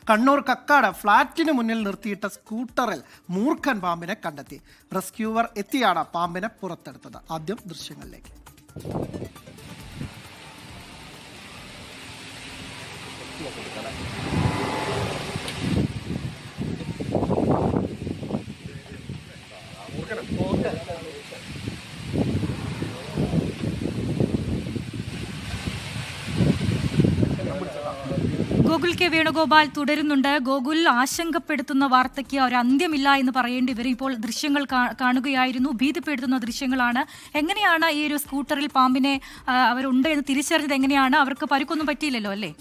കണ്ണൂർ കക്കാട് ഫ്ളാറ്റിന് മുന്നിൽ നിർത്തിയിട്ട സ്കൂട്ടറിൽ മൂർഖൻ പാമ്പിനെ കണ്ടെത്തി. റെസ്ക്യൂവർ എത്തിയാണ് പാമ്പിനെ പുറത്തെടുത്തത്. ആദ്യം ദൃശ്യങ്ങളിലേക്ക്. ഗോകുൽ കെ വേണുഗോപാൽ തുടരുന്നുണ്ട്. ഗോകുൽ, ആശങ്കപ്പെടുത്തുന്ന വാർത്തയ്ക്ക് ഒരു അന്ത്യമില്ല എന്ന് പറയേണ്ടി വരും. ഇപ്പോൾ ദൃശ്യങ്ങൾ കാണുകയായിരുന്നു, ഭീതിപ്പെടുത്തുന്ന ദൃശ്യങ്ങളാണ്. എങ്ങനെയാണ് ഈ ഒരു സ്കൂട്ടറിൽ പാമ്പിനെ അവരുണ്ട് എന്ന് തിരിച്ചറിഞ്ഞത്? എങ്ങനെയാണ്? അവർക്ക് പരുക്കൊന്നും പറ്റിയില്ലല്ലോ അല്ലേ?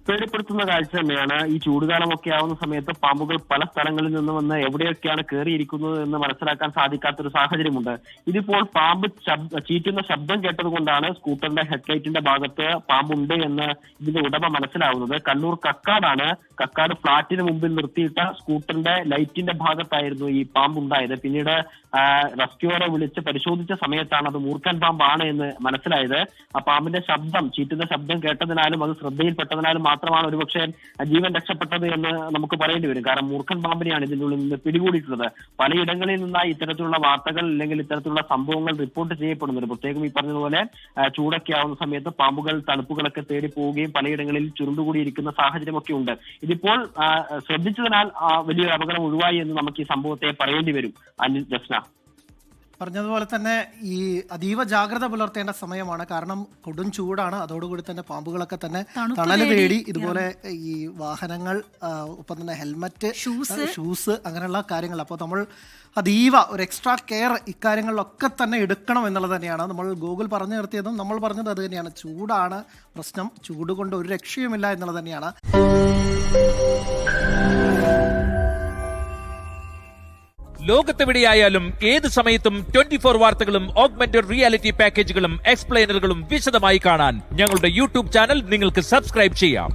പേടിപ്പെടുത്തുന്ന കാഴ്ച തന്നെയാണ്. ഈ ചൂടുകാലമൊക്കെ ആവുന്ന സമയത്ത് പാമ്പുകൾ പല സ്ഥലങ്ങളിൽ നിന്ന് വന്ന് എവിടെയൊക്കെയാണ് കയറിയിരിക്കുന്നത് എന്ന് മനസ്സിലാക്കാൻ സാധിക്കാത്തൊരു സാഹചര്യമുണ്ട്. ഇതിപ്പോൾ പാമ്പ് ചീറ്റുന്ന ശബ്ദം കേട്ടത് കൊണ്ടാണ് സ്കൂട്ടറിന്റെ ഹെഡ്ലൈറ്റിന്റെ ഭാഗത്ത് പാമ്പുണ്ട് എന്ന് ഇതിന്റെ ഉടമ മനസ്സിലാവുന്നത്. കണ്ണൂർ കക്കാടാണ്. കക്കാട് ഫ്ളാറ്റിന് മുമ്പിൽ നിർത്തിയിട്ട സ്കൂട്ടറിന്റെ ലൈറ്റിന്റെ ഭാഗത്തായിരുന്നു ഈ പാമ്പുണ്ടായത്. പിന്നീട് റെസ്ക്യൂവറെ വിളിച്ച് പരിശോധിച്ച സമയത്താണ് അത് മൂർഖൻ പാമ്പാണ് എന്ന് മനസ്സിലായത്. ആ പാമ്പിന്റെ ശബ്ദം, ചീറ്റുന്ന ശബ്ദം കേട്ടതിനാലും അത് ശ്രദ്ധയിൽപ്പെട്ടതിനാലും മാത്രമാണ് ഒരുപക്ഷെ ജീവൻ രക്ഷപ്പെട്ടത് എന്ന് നമുക്ക് പറയേണ്ടി വരും. കാരണം മൂർഖൻ പാമ്പിനെയാണ് ഇതിൻ്റെ ഉള്ളിൽ നിന്ന് പിടികൂടിയിട്ടുള്ളത്. പലയിടങ്ങളിൽ നിന്നായി ഇത്തരത്തിലുള്ള വാർത്തകൾ അല്ലെങ്കിൽ ഇത്തരത്തിലുള്ള സംഭവങ്ങൾ റിപ്പോർട്ട് ചെയ്യപ്പെടുന്നുണ്ട്. പ്രത്യേകം ഈ പറഞ്ഞതുപോലെ ചൂടൊക്കെ ആവുന്ന സമയത്ത് പാമ്പുകൾ തണുപ്പുകളൊക്കെ തേടി പോവുകയും പലയിടങ്ങളിൽ ചുരുണ്ടുകൂടിയിരിക്കുന്ന സാഹചര്യമൊക്കെ ഉണ്ട്. ഇതിപ്പോൾ ശ്രദ്ധിച്ചതിനാൽ വലിയൊരു അപകടം ഒഴിവായി എന്ന് നമുക്ക് ഈ സംഭവത്തെ പറയേണ്ടി വരും. ജസ്ന പറഞ്ഞതുപോലെ തന്നെ ഈ അതീവ ജാഗ്രത പുലർത്തേണ്ട സമയമാണ്. കാരണം കൊടും ചൂടാണ്. അതോടുകൂടി തന്നെ പാമ്പുകളൊക്കെ തന്നെ തണല് തേടി ഇതുപോലെ ഈ വാഹനങ്ങൾ, ഒപ്പം തന്നെ ഹെൽമറ്റ്, ഷൂസ്, അങ്ങനെയുള്ള കാര്യങ്ങൾ. അപ്പോൾ നമ്മൾ അതീവ ഒരു എക്സ്ട്രാ കെയർ ഇക്കാര്യങ്ങളിലൊക്കെ തന്നെ എടുക്കണം എന്നുള്ളത് തന്നെയാണ് നമ്മൾ ഗൂഗിൾ പറഞ്ഞു നിർത്തിയതും നമ്മൾ പറഞ്ഞത് അത് തന്നെയാണ്. ചൂടാണ് പ്രശ്നം. ചൂട് കൊണ്ട് ഒരു രക്ഷയുമില്ല എന്നുള്ളത് തന്നെയാണ്. ലോകത്തെവിടെയായാലും ഏത് സമയത്തും 24 വാർത്തകളും ഓഗ്മെന്റഡ് റിയാലിറ്റി പാക്കേജുകളും എക്സ്പ്ലെയിനറുകളും വിശദമായി കാണാൻ ഞങ്ങളുടെ യൂട്യൂബ് ചാനൽ നിങ്ങൾക്ക് സബ്സ്ക്രൈബ് ചെയ്യാം.